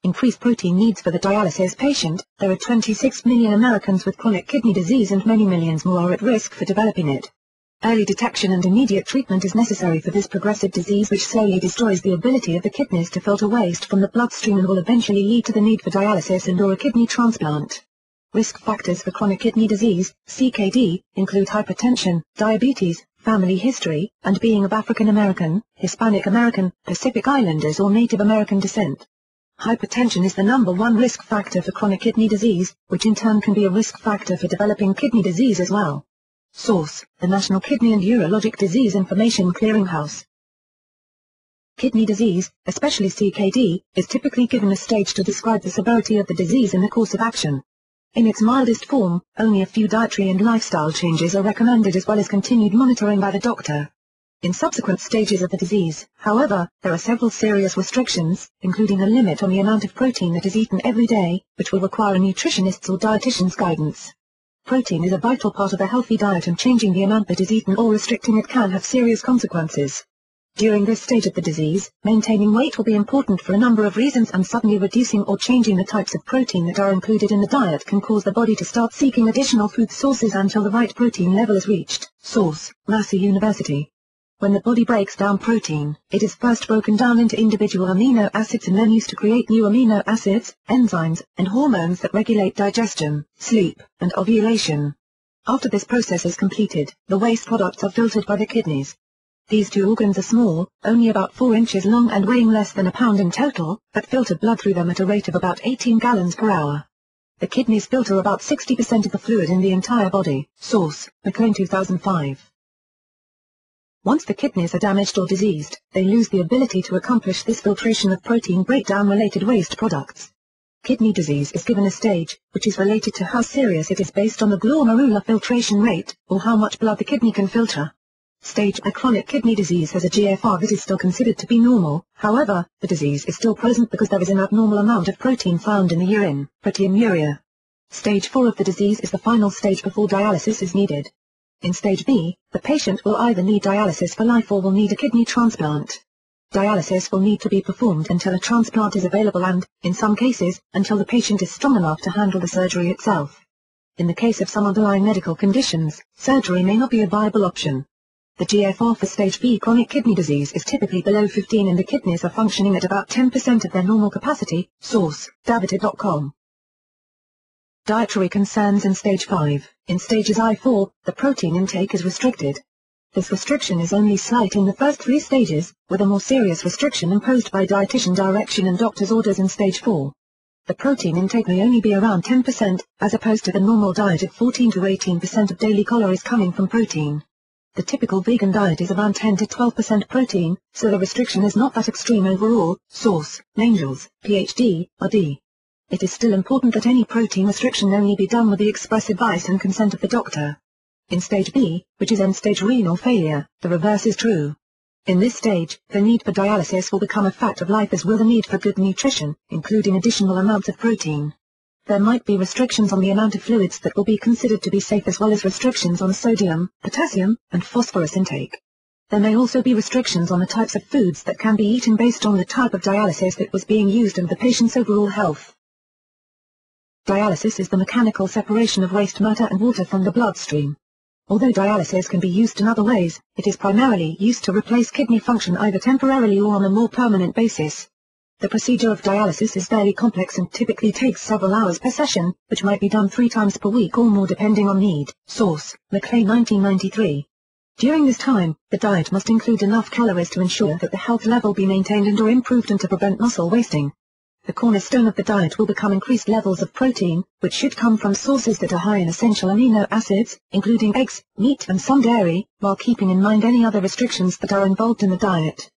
Increased protein needs for the dialysis patient. There are 26 million Americans with chronic kidney disease and many millions more are at risk for developing it. Early detection and immediate treatment is necessary for this progressive disease which slowly destroys the ability of the kidneys to filter waste from the bloodstream and will eventually lead to the need for dialysis and/or a kidney transplant. Risk factors for chronic kidney disease, CKD, include hypertension, diabetes, family history, and being of African American, Hispanic American, Pacific Islanders or Native American descent. Hypertension is the #1 risk factor for chronic kidney disease, which in turn can be a risk factor for developing kidney disease as well. Source: the National Kidney and Urologic Disease Information Clearinghouse. Kidney disease, especially CKD, is typically given a stage to describe the severity of the disease and the course of action. In its mildest form, only a few dietary and lifestyle changes are recommended as well as continued monitoring by the doctor. In subsequent stages of the disease, however, there are several serious restrictions, including a limit on the amount of protein that is eaten every day, which will require a nutritionist's or dietitian's guidance. Protein is a vital part of a healthy diet and changing the amount that is eaten or restricting it can have serious consequences. During this stage of the disease, maintaining weight will be important for a number of reasons and suddenly reducing or changing the types of protein that are included in the diet can cause the body to start seeking additional food sources until the right protein level is reached. Source: Massey University. When the body breaks down protein, it is first broken down into individual amino acids and then used to create new amino acids, enzymes, and hormones that regulate digestion, sleep, and ovulation. After this process is completed, the waste products are filtered by the kidneys. These two organs are small, only about 4 inches long and weighing less than a pound in total, but filter blood through them at a rate of about 18 gallons per hour. The kidneys filter about 60% of the fluid in the entire body. Source: McLean 2005. Once the kidneys are damaged or diseased, they lose the ability to accomplish this filtration of protein breakdown-related waste products. Kidney disease is given a stage, which is related to how serious it is based on the glomerular filtration rate, or how much blood the kidney can filter. Stage A chronic kidney disease has a GFR that is still considered to be normal, however, the disease is still present because there is an abnormal amount of protein found in the urine, proteinuria. Stage 4 of the disease is the final stage before dialysis is needed. In Stage B, the patient will either need dialysis for life or will need a kidney transplant. Dialysis will need to be performed until a transplant is available and, in some cases, until the patient is strong enough to handle the surgery itself. In the case of some underlying medical conditions, surgery may not be a viable option. The GFR for Stage B chronic kidney disease is typically below 15 and the kidneys are functioning at about 10% of their normal capacity. Source: Davita.com. Dietary concerns in Stage 5. In stages I-4, the protein intake is restricted. This restriction is only slight in the first 3 stages, with a more serious restriction imposed by dietitian direction and doctor's orders in Stage 4. The protein intake may only be around 10%, as opposed to the normal diet of 14 to 18% of daily calories coming from protein. The typical vegan diet is around 10 to 12% protein, so the restriction is not that extreme overall. Source: Angels, Ph.D., RD. It is still important that any protein restriction only be done with the express advice and consent of the doctor. In Stage B, which is end-stage renal failure, the reverse is true. In this stage, the need for dialysis will become a fact of life as will the need for good nutrition, including additional amounts of protein. There might be restrictions on the amount of fluids that will be considered to be safe as well as restrictions on sodium, potassium, and phosphorus intake. There may also be restrictions on the types of foods that can be eaten based on the type of dialysis that was being used and the patient's overall health. Dialysis is the mechanical separation of waste matter and water from the bloodstream. Although dialysis can be used in other ways, it is primarily used to replace kidney function either temporarily or on a more permanent basis. The procedure of dialysis is fairly complex and typically takes several hours per session, which might be done 3 times per week or more depending on need. Source: McLean 1993. During this time, the diet must include enough calories to ensure that the health level be maintained and or improved and to prevent muscle wasting. The cornerstone of the diet will become increased levels of protein, which should come from sources that are high in essential amino acids, including eggs, meat and some dairy, while keeping in mind any other restrictions that are involved in the diet.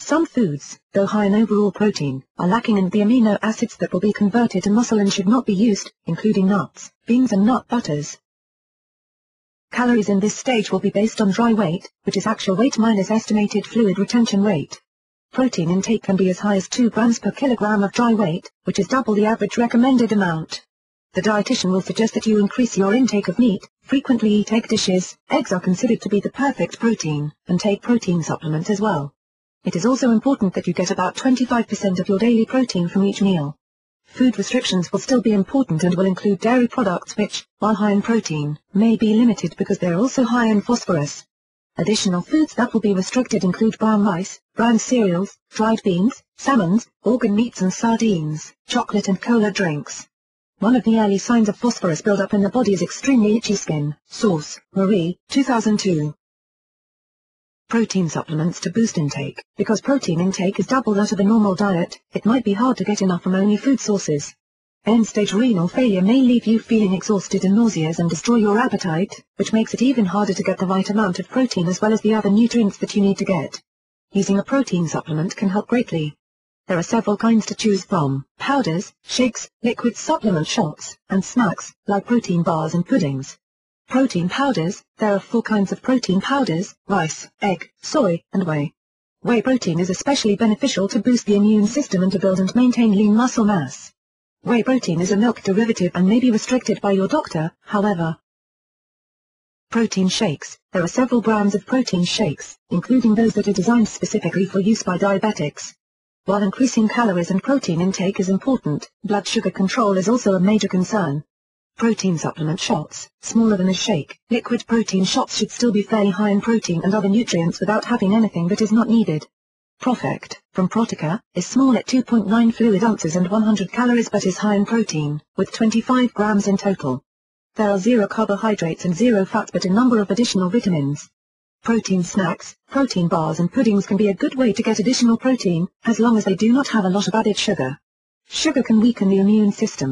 Some foods, though high in overall protein, are lacking in the amino acids that will be converted to muscle and should not be used, including nuts, beans and nut butters. Calories in this stage will be based on dry weight, which is actual weight minus estimated fluid retention rate. Protein intake can be as high as 2 grams per kilogram of dry weight, which is double the average recommended amount. The dietitian will suggest that you increase your intake of meat, frequently eat egg dishes, eggs are considered to be the perfect protein, and take protein supplements as well. It is also important that you get about 25% of your daily protein from each meal. Food restrictions will still be important and will include dairy products which, while high in protein, may be limited because they are also high in phosphorus. Additional foods that will be restricted include brown rice, brown cereals, dried beans, salmons, organ meats and sardines, chocolate and cola drinks. One of the early signs of phosphorus buildup in the body is extremely itchy skin. Source: Marie, 2002. Protein supplements to boost intake. Because protein intake is double that of a normal diet, it might be hard to get enough from only food sources. End-stage renal failure may leave you feeling exhausted and nauseous and destroy your appetite, which makes it even harder to get the right amount of protein as well as the other nutrients that you need to get. Using a protein supplement can help greatly. There are several kinds to choose from: powders, shakes, liquid supplement shots, and snacks, like protein bars and puddings. Protein powders: there are 4 kinds of protein powders: rice, egg, soy, and whey. Whey protein is especially beneficial to boost the immune system and to build and maintain lean muscle mass. Whey protein is a milk derivative and may be restricted by your doctor, however. Protein shakes: there are several brands of protein shakes, including those that are designed specifically for use by diabetics. While increasing calories and protein intake is important, blood sugar control is also a major concern. Protein supplement shots: smaller than a shake, liquid protein shots should still be fairly high in protein and other nutrients without having anything that is not needed. ProfectR, from Protica, is small at 2.9 fluid ounces and 100 calories but is high in protein, with 25 grams in total. There are 0 carbohydrates and 0 fat but a number of additional vitamins. Protein snacks, protein bars and puddings can be a good way to get additional protein, as long as they do not have a lot of added sugar. Sugar can weaken the immune system.